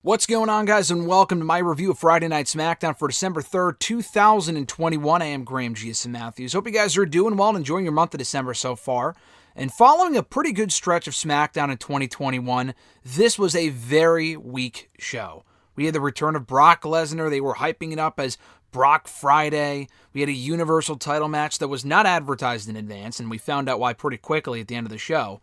What's going on, guys, and welcome to my review of Friday Night SmackDown for December 3rd, 2021. I am Graham Giason Matthews. Hope you guys are doing well and enjoying your month of December so far. And following a pretty good stretch of SmackDown in 2021, this was a very weak show. We had the return of Brock Lesnar. They were hyping it up as Brock Friday. We had a Universal title match that was not advertised in advance, and we found out why pretty quickly at the end of the show.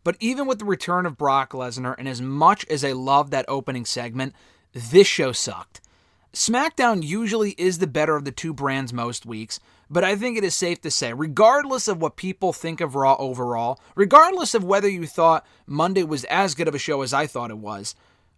But even with the return of Brock Lesnar, and as much as I love that opening segment, this show sucked. SmackDown usually is the better of the two brands most weeks, but I think it is safe to say, regardless of what people think of Raw overall, regardless of whether you thought Monday was as good of a show as I thought it was,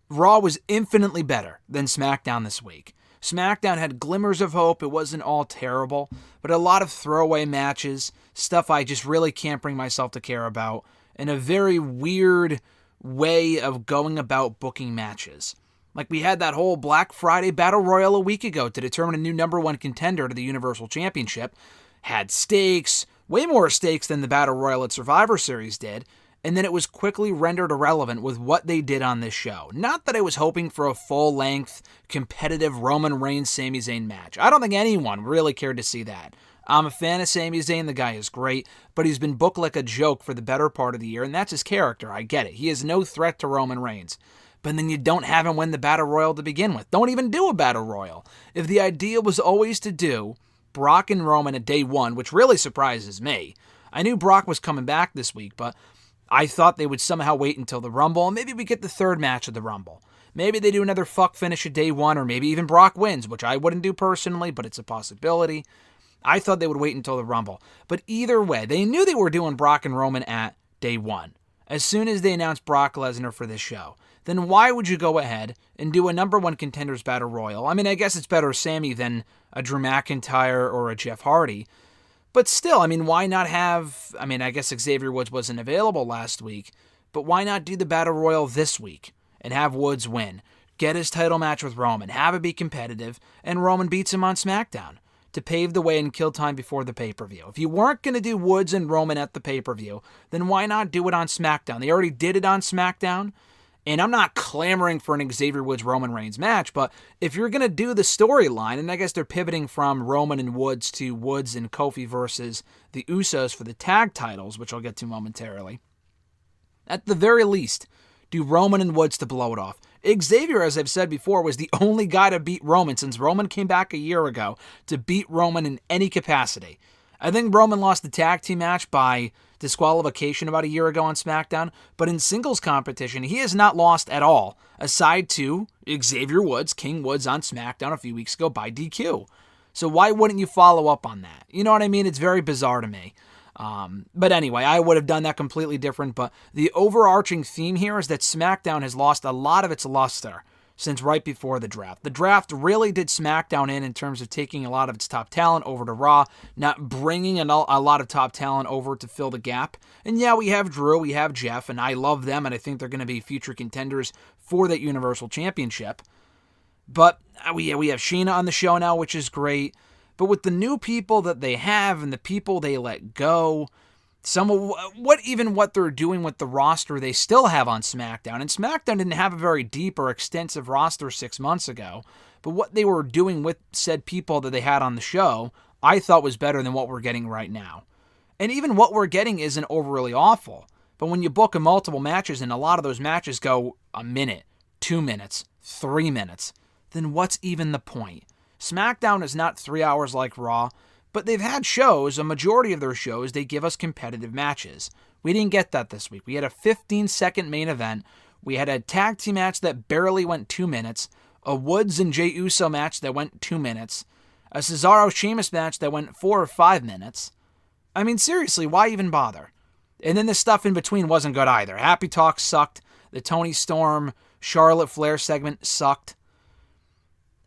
Raw was infinitely better than SmackDown this week. SmackDown had glimmers of hope. It wasn't all terrible, but a lot of throwaway matches, stuff I just really can't bring myself to care about, and a very weird way of going about booking matches. Like we had that whole Black Friday Battle Royal a week ago to determine a new number one contender to the Universal Championship. Had stakes, way more stakes than the Battle Royal at Survivor Series did, and then it was quickly rendered irrelevant with what they did on this show. Not that I was hoping for a full-length, competitive Roman Reigns Sami Zayn match. I don't think anyone really cared to see that. I'm a fan of Sami Zayn, the guy is great, but he's been booked like a joke for the better part of the year, and that's his character, I get it. He is no threat to Roman Reigns. But then you don't have him win the Battle Royal to begin with. Don't even do a Battle Royal. If the idea was always to do Brock and Roman at day one, which really surprises me. I knew Brock was coming back this week, but I thought they would somehow wait until the Rumble, and maybe we get the third match of the Rumble. Maybe they do another fuck finish at day one, or maybe even Brock wins, which I wouldn't do personally, but it's a possibility. I thought they would wait until the Rumble. But either way, they knew they were doing Brock and Roman at day one. As soon as they announced Brock Lesnar for this show, then why would you go ahead and do a number one contenders battle royal? I mean, I guess it's better Sami than a Drew McIntyre or a Jeff Hardy. But still, I mean, why not have, I guess Xavier Woods wasn't available last week, but why not do the battle royal this week and have Woods win? Get his title match with Roman, have it be competitive, and Roman beats him on SmackDown to pave the way and kill time before the pay-per-view. If you weren't going to do Woods and Roman at the pay-per-view, then why not do it on SmackDown? They already did it on SmackDown, and I'm not clamoring for an Xavier Woods-Roman Reigns match, but if you're going to do the storyline, and I guess they're pivoting from Roman and Woods to Woods and Kofi versus the Usos for the tag titles, which I'll get to momentarily, at the very least, do Roman and Woods to blow it off. Xavier, as I've said before, was the only guy to beat Roman since Roman came back a year ago to beat Roman in any capacity. I think Roman lost the tag team match by disqualification about a year ago on SmackDown, but in singles competition, he has not lost at all, aside to Xavier Woods, King Woods on SmackDown a few weeks ago by DQ. So why wouldn't you follow up on that? You know what I mean? It's very bizarre to me. But anyway, I would have done that completely different, but the overarching theme here is that SmackDown has lost a lot of its luster since right before the draft. The draft really did SmackDown in terms of taking a lot of its top talent over to Raw, not bringing a lot of top talent over to fill the gap. And yeah, we have Drew, we have Jeff, and I love them, and I think they're going to be future contenders for that Universal Championship. But we have Shayna on the show now, which is great. But with the new people that they have and the people they let go, some of what they're doing with the roster they still have on SmackDown. And SmackDown didn't have a very deep or extensive roster 6 months ago. But what they were doing with said people that they had on the show, I thought was better than what we're getting right now. And even what we're getting isn't overly awful. But when you book a multiple matches and a lot of those matches go a minute, 2 minutes, 3 minutes, then what's even the point? SmackDown is not 3 hours like Raw, but they've had shows, a majority of their shows, they give us competitive matches. We didn't get that this week. We had a 15-second main event. We had a tag team match that barely went 2 minutes, a Woods and Jey Uso match that went 2 minutes, a Cesaro-Sheamus match that went 4 or 5 minutes. I mean, seriously, why even bother? And then the stuff in between wasn't good either. Happy Talk sucked. The Toni Storm, Charlotte Flair segment sucked.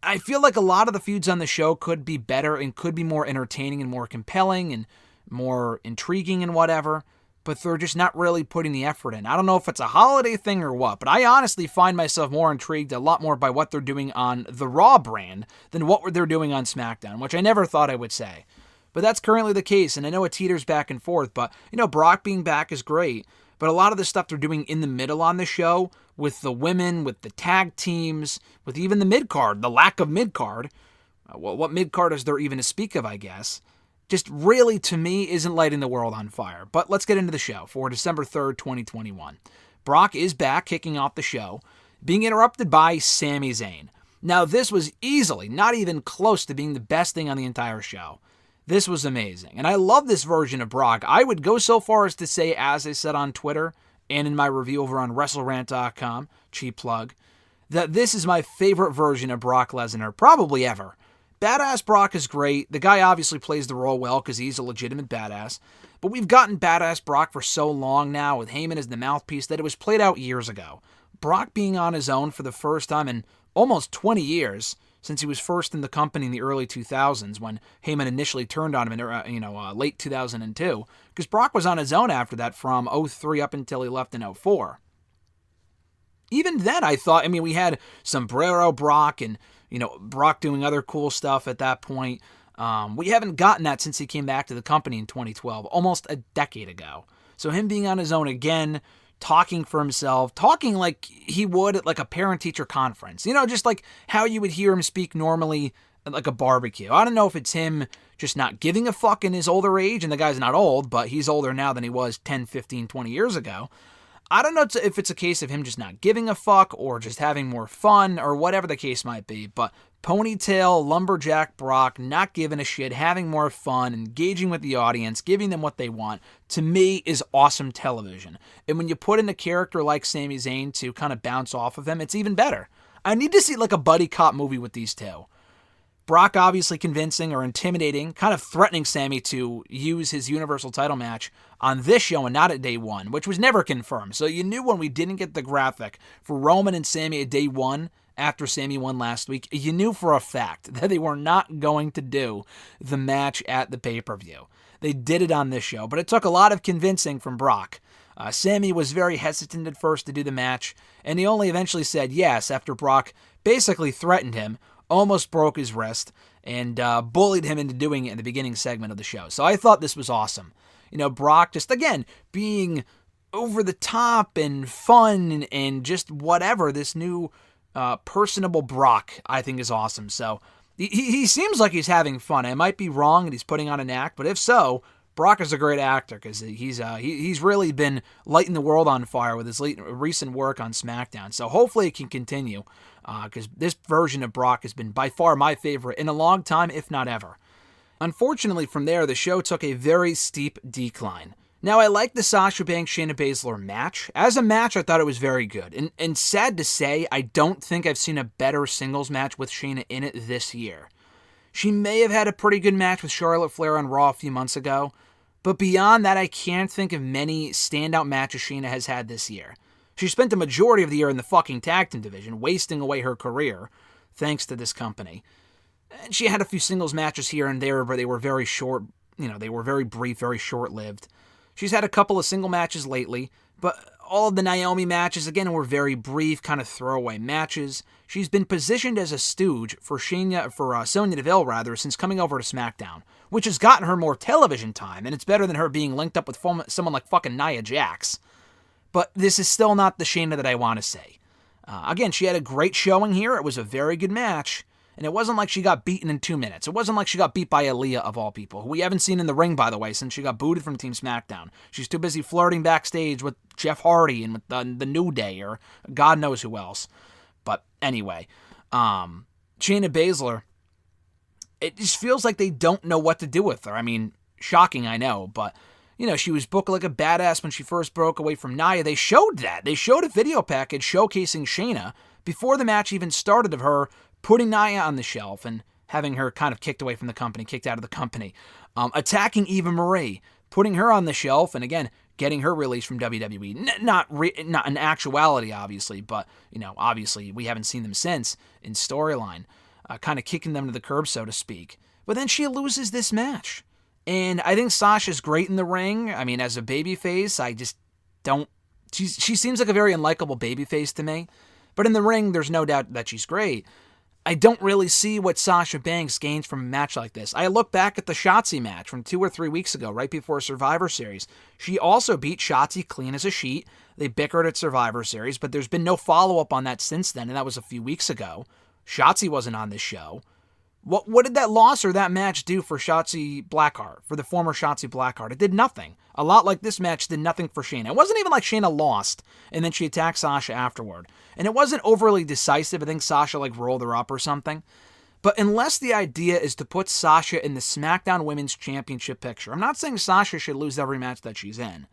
I feel like a lot of the feuds on the show could be better and could be more entertaining and more compelling and more intriguing and whatever, but they're just not really putting the effort in. I don't know if it's a holiday thing or what, but I honestly find myself more intrigued a lot more by what they're doing on the Raw brand than what they're doing on SmackDown, which I never thought I would say. But that's currently the case, and I know it teeters back and forth, but, Brock being back is great. but a lot of the stuff they're doing in the middle on the show, with the women, with the tag teams, with even the mid-card, the lack of mid-card, well, what mid-card is there even to speak of, I guess, just really, to me, isn't lighting the world on fire. But let's get into the show for December 3rd, 2021. Brock is back, kicking off the show, being interrupted by Sami Zayn. Now, this was easily, not even close to being the best thing on the entire show. This was amazing, and I love this version of Brock. I would go so far as to say, as I said on Twitter and in my review over on WrestleRant.com, cheap plug, that this is my favorite version of Brock Lesnar, probably ever. Badass Brock is great. The guy obviously plays the role well because he's a legitimate badass. But we've gotten Badass Brock for so long now with Heyman as the mouthpiece that it was played out years ago. Brock being on his own for the first time in almost 20 years, since he was first in the company in the early 2000s when Heyman initially turned on him in late 2002, because Brock was on his own after that from 03 up until he left in 04. Even then, I thought, we had Sombrero Brock and Brock doing other cool stuff at that point. We haven't gotten that since he came back to the company in 2012, almost a decade ago. So him being on his own again, talking for himself, talking like he would at like a parent-teacher conference. Just like how you would hear him speak normally at like a barbecue. I don't know if it's him just not giving a fuck in his older age, and the guy's not old, but he's older now than he was 10, 15, 20 years ago. I don't know if it's a case of him just not giving a fuck or just having more fun or whatever the case might be, but ponytail, lumberjack Brock, not giving a shit, having more fun, engaging with the audience, giving them what they want, to me is awesome television. And when you put in a character like Sami Zayn to kind of bounce off of him, it's even better. I need to see like a buddy cop movie with these two. Brock obviously convincing or intimidating, kind of threatening Sami to use his Universal title match on this show and not at day one, which was never confirmed. So you knew when we didn't get the graphic for Roman and Sami at day one, after Sami won last week, you knew for a fact that they were not going to do the match at the pay-per-view. They did it on this show, but it took a lot of convincing from Brock. Sami was very hesitant at first to do the match, and he only eventually said yes after Brock basically threatened him, almost broke his wrist, and bullied him into doing it in the beginning segment of the show. So I thought this was awesome. Brock just, again, being over the top and fun and just whatever. This new personable Brock, I think, is awesome. So he seems like he's having fun. I might be wrong and he's putting on an act, but if so, Brock is a great actor because he's really been lighting the world on fire with his recent work on SmackDown. So hopefully it can continue because this version of Brock has been by far my favorite in a long time, if not ever. Unfortunately, from there, the show took a very steep decline. Now, I like the Sasha Banks Shayna Baszler match. As a match, I thought it was very good. And sad to say, I don't think I've seen a better singles match with Shayna in it this year. She may have had a pretty good match with Charlotte Flair on Raw a few months ago, but beyond that, I can't think of many standout matches Shayna has had this year. She spent the majority of the year in the fucking tag team division, wasting away her career, thanks to this company. And she had a few singles matches here and there, but they were very short, they were very brief, very short-lived. She's had a couple of single matches lately, but all of the Naomi matches, again, were very brief, kind of throwaway matches. She's been positioned as a stooge for Sonya Deville, since coming over to SmackDown, which has gotten her more television time, and it's better than her being linked up with someone like fucking Nia Jax. But this is still not the Shayna that I want to say. Again, she had a great showing here. It was a very good match. And it wasn't like she got beaten in 2 minutes. It wasn't like she got beat by Aaliyah, of all people, who we haven't seen in the ring, by the way, since she got booted from Team SmackDown. She's too busy flirting backstage with Jeff Hardy and with the New Day, or God knows who else. But anyway, Shayna Baszler, it just feels like they don't know what to do with her. Shocking, I know, but she was booked like a badass when she first broke away from Nia. They showed that. They showed a video package showcasing Shayna before the match even started of her putting Nia on the shelf and having her kind of kicked away from the company, kicked out of the company. Attacking Eva Marie, putting her on the shelf, and again, getting her released from WWE. Not in actuality, obviously, but, obviously we haven't seen them since in storyline. Kind of kicking them to the curb, so to speak. But then she loses this match. And I think Sasha's great in the ring. As a babyface, I just don't... She seems like a very unlikable babyface to me. But in the ring, there's no doubt that she's great. I don't really see what Sasha Banks gains from a match like this. I look back at the Shotzi match from 2 or 3 weeks ago, right before Survivor Series. She also beat Shotzi clean as a sheet. They bickered at Survivor Series, but there's been no follow-up on that since then, and that was a few weeks ago. Shotzi wasn't on this show. What did that loss or that match do for Shotzi Blackheart, for the former Shotzi Blackheart? It did nothing. A lot like this match did nothing for Shayna. It wasn't even like Shayna lost, and then she attacked Sasha afterward. And it wasn't overly decisive. I think Sasha rolled her up or something. But unless the idea is to put Sasha in the SmackDown Women's Championship picture, I'm not saying Sasha should lose every match that she's in,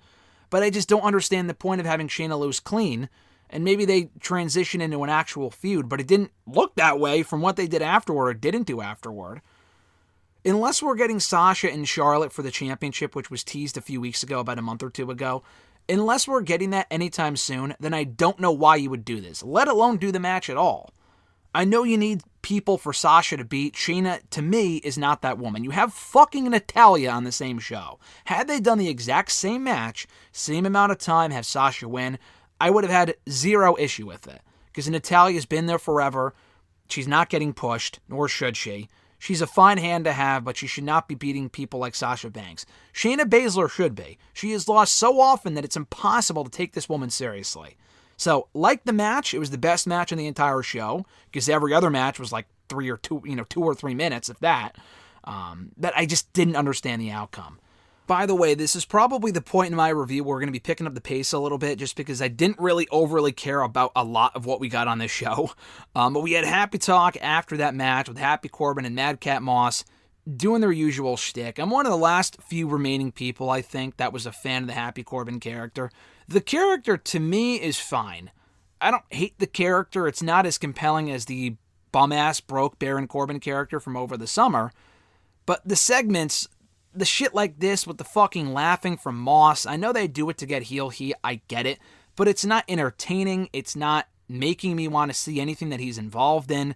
but I just don't understand the point of having Shayna lose clean. And maybe they transition into an actual feud, but it didn't look that way from what they did afterward or didn't do afterward. Unless we're getting Sasha and Charlotte for the championship, which was teased a few weeks ago, about a month or two ago, unless we're getting that anytime soon, then I don't know why you would do this, let alone do the match at all. I know you need people for Sasha to beat. Shayna, to me, is not that woman. You have fucking Natalya on the same show. Had they done the exact same match, same amount of time, have Sasha win, I would have had zero issue with it. Because Natalya's been there forever. She's not getting pushed, nor should she. She's a fine hand to have, but she should not be beating people like Sasha Banks. Shayna Baszler should be. She has lost so often that it's impossible to take this woman seriously. So, like the match, it was the best match in the entire show, because every other match was like 2 or 3 minutes, if that. But I just didn't understand the outcome. By the way, this is probably the point in my review where we're going to be picking up the pace a little bit, just because I didn't really overly care about a lot of what we got on this show. But we had Happy Talk after that match with Happy Corbin and Madcap Moss doing their usual shtick. I'm one of the last few remaining people, I think, that was a fan of the Happy Corbin character. The character, to me, is fine. I don't hate the character. It's not as compelling as the bum-ass broke Baron Corbin character from over the summer. But the segments, the shit like this with the fucking laughing from Moss, I know they do it to get heel heat, I get it, but it's not entertaining, it's not making me want to see anything that he's involved in.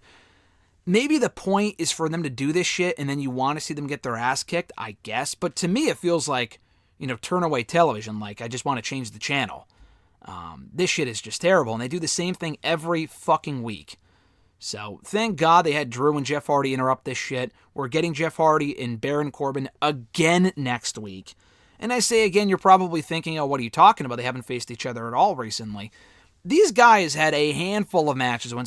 Maybe the point is for them to do this shit and then you want to see them get their ass kicked, I guess, but to me it feels like, turn away television, like I just want to change the channel. This shit is just terrible, and they do the same thing every fucking week. So, thank God they had Drew and Jeff Hardy interrupt this shit. We're getting Jeff Hardy and Baron Corbin again next week. And I say again, you're probably thinking, oh, what are you talking about? They haven't faced each other at all recently. These guys had a handful of matches when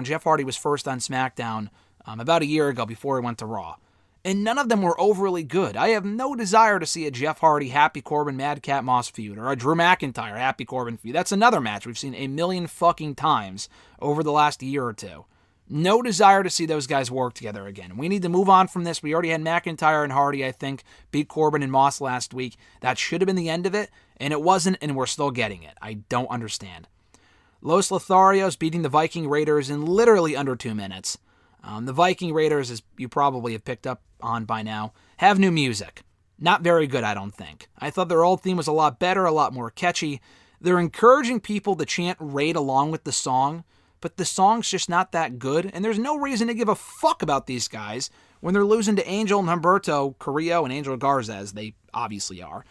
Jeff Hardy was first on SmackDown about a year ago before he went to Raw. And none of them were overly good. I have no desire to see a Jeff Hardy, Happy Corbin, Madcap Moss feud, or a Drew McIntyre, Happy Corbin feud. That's another match we've seen a million fucking times over the last year or two. No desire to see those guys work together again. We need to move on from this. We already had McIntyre and Hardy, I think, beat Corbin and Moss last week. That should have been the end of it, and it wasn't, and we're still getting it. I don't understand. Los Lotharios beating the Viking Raiders in literally under 2 minutes. The Viking Raiders, as you probably have picked up on by now, have new music. Not very good, I don't think. I thought their old theme was a lot better, a lot more catchy. They're encouraging people to chant Raid along with the song, but the song's just not that good, and there's no reason to give a fuck about these guys when they're losing to Angel and Humberto Carrillo and Angel Garza, as they obviously are.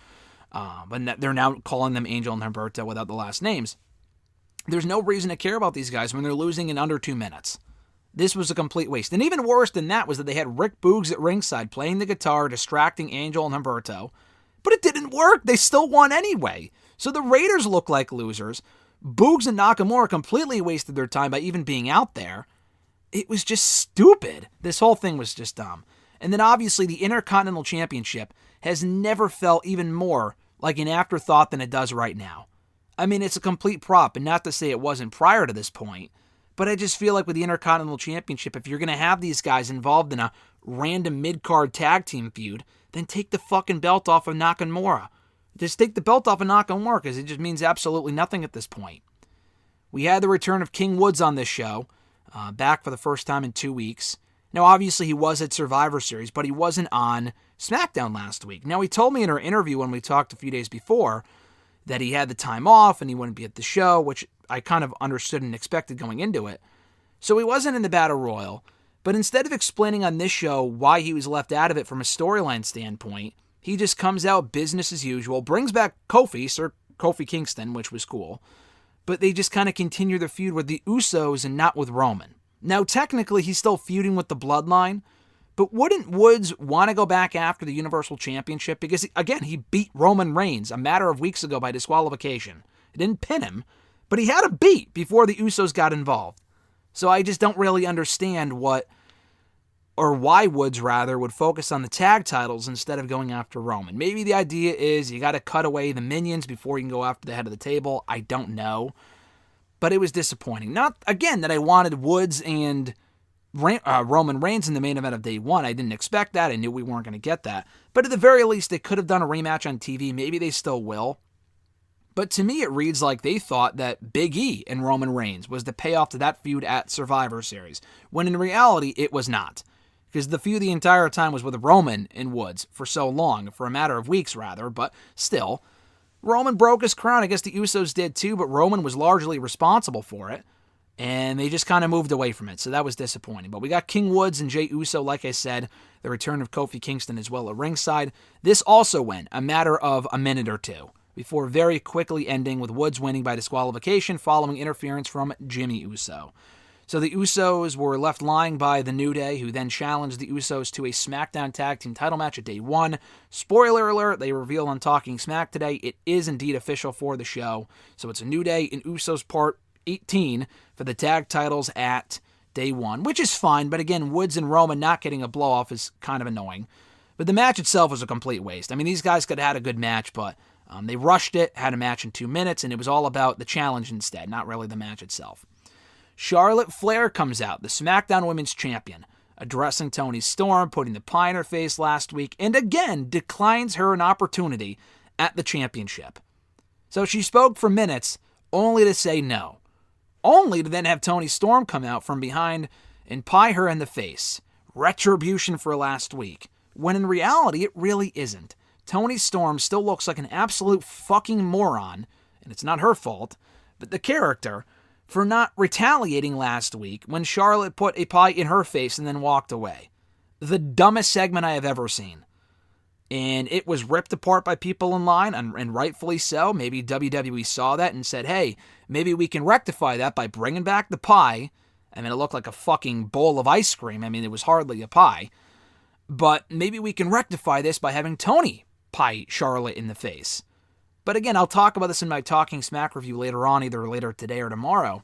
But they're now calling them Angel and Humberto without the last names. There's no reason to care about these guys when they're losing in under 2 minutes. This was a complete waste. And even worse than that was that they had Rick Boogs at ringside playing the guitar, distracting Angel and Humberto. But it didn't work. They still won anyway. So the Raiders look like losers. Boogs and Nakamura completely wasted their time by even being out there. It was just stupid. This whole thing was just dumb. And then obviously the Intercontinental Championship has never felt even more like an afterthought than it does right now. I mean, it's a complete prop, and not to say it wasn't prior to this point, but I just feel like with the Intercontinental Championship, if you're going to have these guys involved in a random mid-card tag team feud, then take the fucking belt off of Nakamura. Just take the belt off of Nakamura, because it just means absolutely nothing at this point. We had the return of King Woods on this show, back for the first time in 2 weeks. Now, obviously, he was at Survivor Series, but he wasn't on SmackDown last week. Now, he told me in our interview when we talked a few days before that he had the time off and he wouldn't be at the show, which I kind of understood and expected going into it. So he wasn't in the Battle Royal, but instead of explaining on this show why he was left out of it from a storyline standpoint, he just comes out business as usual, brings back Sir Kofi Kingston, which was cool, but they just kind of continue their feud with the Usos and not with Roman. Now, technically, he's still feuding with the Bloodline, but wouldn't Woods want to go back after the Universal Championship? Because, again, he beat Roman Reigns a matter of weeks ago by disqualification. He didn't pin him, but he had a beat before the Usos got involved. So I just don't really understand why Woods, would focus on the tag titles instead of going after Roman. Maybe the idea is you got to cut away the minions before you can go after the head of the table. I don't know. But it was disappointing. Not, again, that I wanted Woods and Roman Reigns in the main event of day one. I didn't expect that. I knew we weren't going to get that. But at the very least, they could have done a rematch on TV. Maybe they still will. But to me, it reads like they thought that Big E and Roman Reigns was the payoff to that feud at Survivor Series, when in reality, it was not. Because the feud the entire time was with Roman and Woods for so long, for a matter of weeks rather, but still. Roman broke his crown. I guess the Usos did too, but Roman was largely responsible for it. And they just kind of moved away from it, so that was disappointing. But we got King Woods and Jey Uso, like I said, the return of Kofi Kingston as well at ringside. This also went a matter of a minute or two, before very quickly ending with Woods winning by disqualification following interference from Jimmy Uso. So the Usos were left lying by the New Day, who then challenged the Usos to a SmackDown Tag Team title match at day one. Spoiler alert, they reveal on Talking Smack today, it is indeed official for the show. So it's a New Day and Usos part 18 for the tag titles at day one, which is fine, but again, Woods and Roman not getting a blow-off is kind of annoying. But the match itself was a complete waste. I mean, these guys could have had a good match, but they rushed it, had a match in 2 minutes, and it was all about the challenge instead, not really the match itself. Charlotte Flair comes out, the SmackDown Women's Champion, addressing Toni Storm, putting the pie in her face last week, and again declines her an opportunity at the championship. So she spoke for minutes, only to say no. Only to then have Toni Storm come out from behind and pie her in the face. Retribution for last week. When in reality, it really isn't. Toni Storm still looks like an absolute fucking moron, and it's not her fault, but the character, for not retaliating last week when Charlotte put a pie in her face and then walked away. The dumbest segment I have ever seen. And it was ripped apart by people in line, and rightfully so. Maybe WWE saw that and said, hey, maybe we can rectify that by bringing back the pie. I mean, it looked like a fucking bowl of ice cream. I mean, it was hardly a pie. But maybe we can rectify this by having Toni pie Charlotte in the face. But again, I'll talk about this in my Talking Smack review later on, either later today or tomorrow,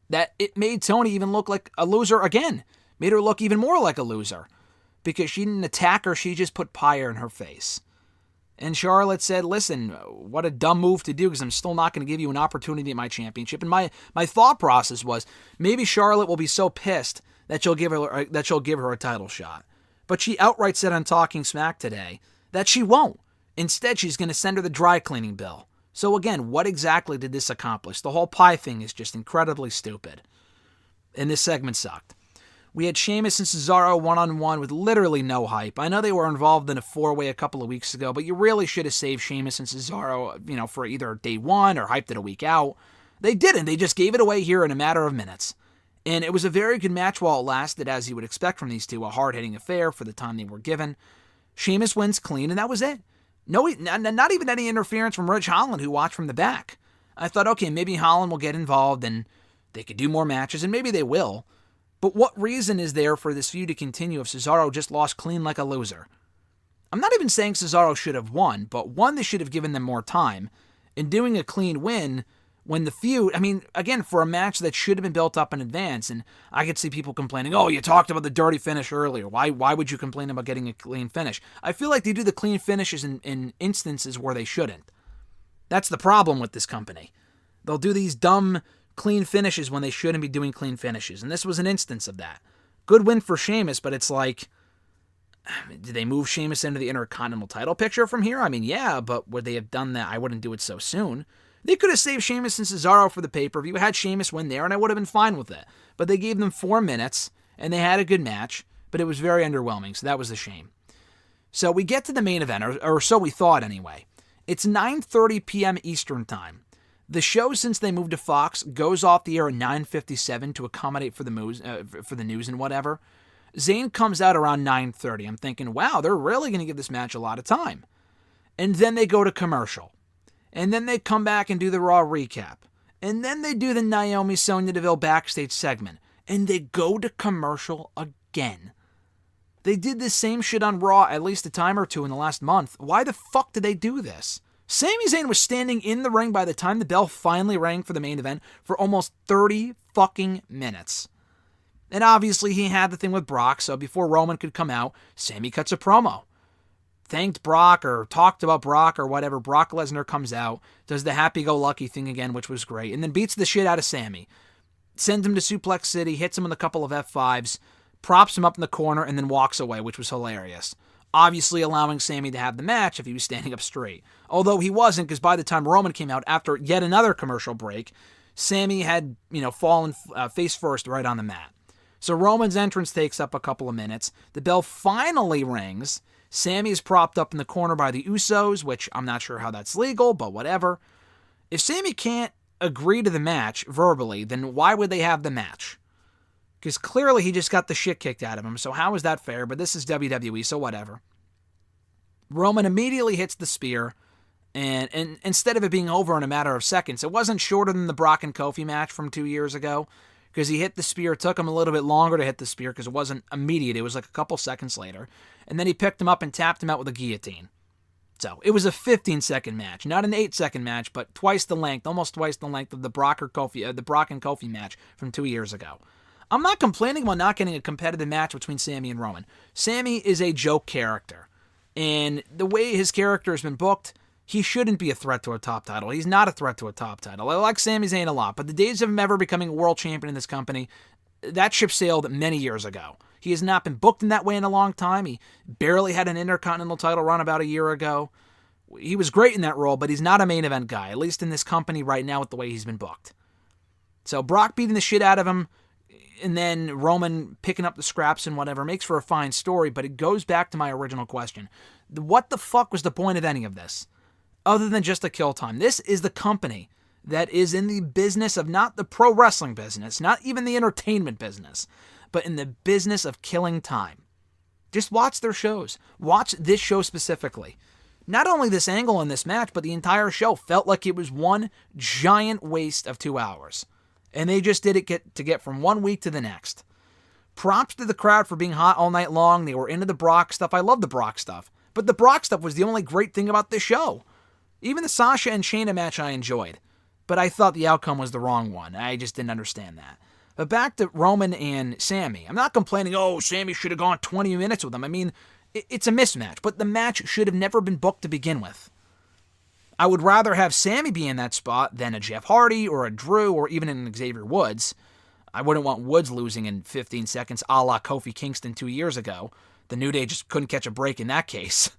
that it made Toni even look like a loser again. Made her look even more like a loser. Because she didn't attack her, she just put pyre in her face. And Charlotte said, listen, what a dumb move to do, because I'm still not going to give you an opportunity at my championship. And my thought process was, maybe Charlotte will be so pissed that she'll give her a title shot. But she outright said on Talking Smack today that she won't. Instead, she's going to send her the dry cleaning bill. So again, what exactly did this accomplish? The whole pie thing is just incredibly stupid. And this segment sucked. We had Sheamus and Cesaro one-on-one with literally no hype. I know they were involved in a four-way a couple of weeks ago, but you really should have saved Sheamus and Cesaro, for either day one or hyped it a week out. They didn't. They just gave it away here in a matter of minutes. And it was a very good match while it lasted, as you would expect from these two, a hard-hitting affair for the time they were given. Sheamus wins clean, and that was it. No, not even any interference from Ridge Holland, who watched from the back. I thought, okay, maybe Holland will get involved and they could do more matches, and maybe they will. But what reason is there for this feud to continue if Cesaro just lost clean like a loser? I'm not even saying Cesaro should have won, but one, they should have given them more time. And doing a clean win when the feud, again, for a match that should have been built up in advance, and I could see people complaining, oh, you talked about the dirty finish earlier. Why would you complain about getting a clean finish? I feel like they do the clean finishes in instances where they shouldn't. That's the problem with this company. They'll do these dumb clean finishes when they shouldn't be doing clean finishes, and this was an instance of that. Good win for Sheamus, but it's like, did they move Sheamus into the Intercontinental title picture from here? Yeah, but would they have done that? I wouldn't do it so soon. They could have saved Sheamus and Cesaro for the pay-per-view, had Sheamus win there, and I would have been fine with it. But they gave them 4 minutes, and they had a good match, but it was very underwhelming, so that was a shame. So we get to the main event, or so we thought anyway. It's 9:30 p.m. Eastern Time. The show, since they moved to Fox, goes off the air at 9:57 to accommodate for the news and whatever. Zayn comes out around 9:30. I'm thinking, wow, they're really going to give this match a lot of time. And then they go to commercial. And then they come back and do the Raw recap. And then they do the Naomi Sonya Deville backstage segment. and they go to commercial again. They did this same shit on Raw at least a time or two in the last month. Why the fuck did they do this? Sami Zayn was standing in the ring by the time the bell finally rang for the main event for almost 30 fucking minutes. And obviously he had the thing with Brock, so before Roman could come out, Sami cuts a promo. Thanked Brock or talked about Brock or whatever. Brock Lesnar comes out, does the happy-go-lucky thing again, which was great, and then beats the shit out of Sami. Sends him to Suplex City, hits him with a couple of F5s, props him up in the corner, and then walks away, which was hilarious. Obviously allowing Sami to have the match if he was standing up straight. Although he wasn't, because by the time Roman came out after yet another commercial break, Sami had, fallen face first right on the mat. So Roman's entrance takes up a couple of minutes. The bell finally rings. Sami is propped up in the corner by the Usos, which I'm not sure how that's legal, but whatever. If Sami can't agree to the match verbally, then why would they have the match? Because clearly he just got the shit kicked out of him, so how is that fair? But this is WWE, so whatever. Roman immediately hits the spear, and instead of it being over in a matter of seconds, it wasn't shorter than the Brock and Kofi match from 2 years ago, because he hit the spear. It took him a little bit longer to hit the spear because it wasn't immediate. It was like a couple seconds later. And then he picked him up and tapped him out with a guillotine. So it was a 15-second match, not an 8-second match, but twice the length, almost twice the length of the Brock and Kofi match from 2 years ago. I'm not complaining about not getting a competitive match between Sami and Roman. Sami is a joke character. And the way his character has been booked, he shouldn't be a threat to a top title. He's not a threat to a top title. I like Sami Zayn a lot, but the days of him ever becoming a world champion in this company, that ship sailed many years ago. He has not been booked in that way in a long time. He barely had an Intercontinental title run about a year ago. He was great in that role, but he's not a main event guy, at least in this company right now with the way he's been booked. So Brock beating the shit out of him, and then Roman picking up the scraps and whatever, makes for a fine story, but it goes back to my original question. What the fuck was the point of any of this? Other than just a kill time. This is the company that is in the business of not the pro wrestling business, not even the entertainment business, but in the business of killing time. Just watch their shows. Watch this show specifically. Not only this angle in this match, but the entire show felt like it was one giant waste of 2 hours. And they just did it to get from 1 week to the next. Props to the crowd for being hot all night long. They were into the Brock stuff. I love the Brock stuff. But the Brock stuff was the only great thing about this show. Even the Sasha and Shayna match I enjoyed, but I thought the outcome was the wrong one. I just didn't understand that. But back to Roman and Sami. I'm not complaining, Sami should have gone 20 minutes with him. I mean, it's a mismatch, but the match should have never been booked to begin with. I would rather have Sami be in that spot than a Jeff Hardy or a Drew or even an Xavier Woods. I wouldn't want Woods losing in 15 seconds a la Kofi Kingston 2 years ago. The New Day just couldn't catch a break in that case.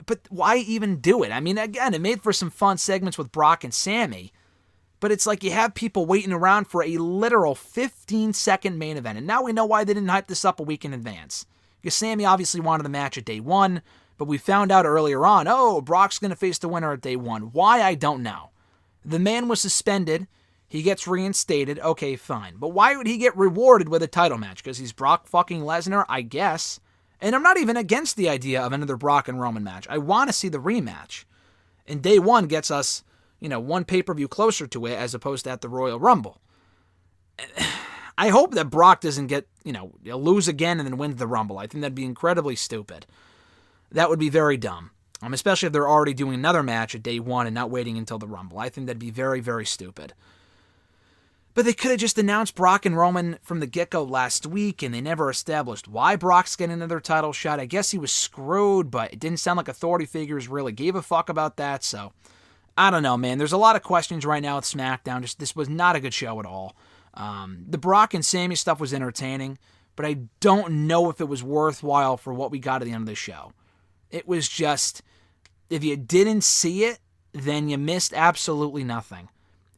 But why even do it? I mean, again, it made for some fun segments with Brock and Sami, but it's like you have people waiting around for a literal 15-second main event, and now we know why they didn't hype this up a week in advance. Because Sami obviously wanted the match at day one, but we found out earlier on, Brock's going to face the winner at day one. Why, I don't know. The man was suspended. He gets reinstated. Okay, fine. But why would he get rewarded with a title match? Because he's Brock fucking Lesnar, I guess. And I'm not even against the idea of another Brock and Roman match. I want to see the rematch. And day one gets us, one pay-per-view closer to it as opposed to at the Royal Rumble. I hope that Brock doesn't get, lose again and then wins the Rumble. I think that'd be incredibly stupid. That would be very dumb. Especially if they're already doing another match at day one and not waiting until the Rumble. I think that'd be very, very stupid. But they could have just announced Brock and Roman from the get-go last week, and they never established why Brock's getting another title shot. I guess he was screwed, but it didn't sound like authority figures really gave a fuck about that, so I don't know, man. There's a lot of questions right now with SmackDown. This was not a good show at all. The Brock and Sami stuff was entertaining, but I don't know if it was worthwhile for what we got at the end of the show. It was just, if you didn't see it, then you missed absolutely nothing.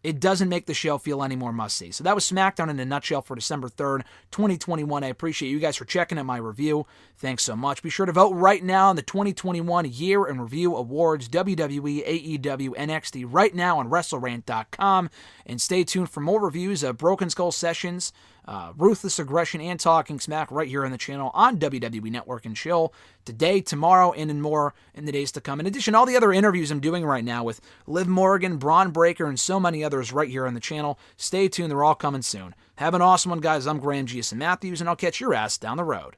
It doesn't make the show feel any more must-see. So that was SmackDown in a nutshell for December 3rd, 2021. I appreciate you guys for checking out my review. Thanks so much. Be sure to vote right now in the 2021 Year in Review Awards, WWE, AEW, NXT, right now on WrestleRant.com. And stay tuned for more reviews of Broken Skull Sessions ruthless aggression and talking smack right here on the channel on WWE Network and Chill today, tomorrow, and in more in the days to come. In addition, all the other interviews I'm doing right now with Liv Morgan, Braun Breaker, and so many others right here on the channel. Stay tuned. They're all coming soon. Have an awesome one, guys. I'm Graham G.S. Matthews, and I'll catch your ass down the road.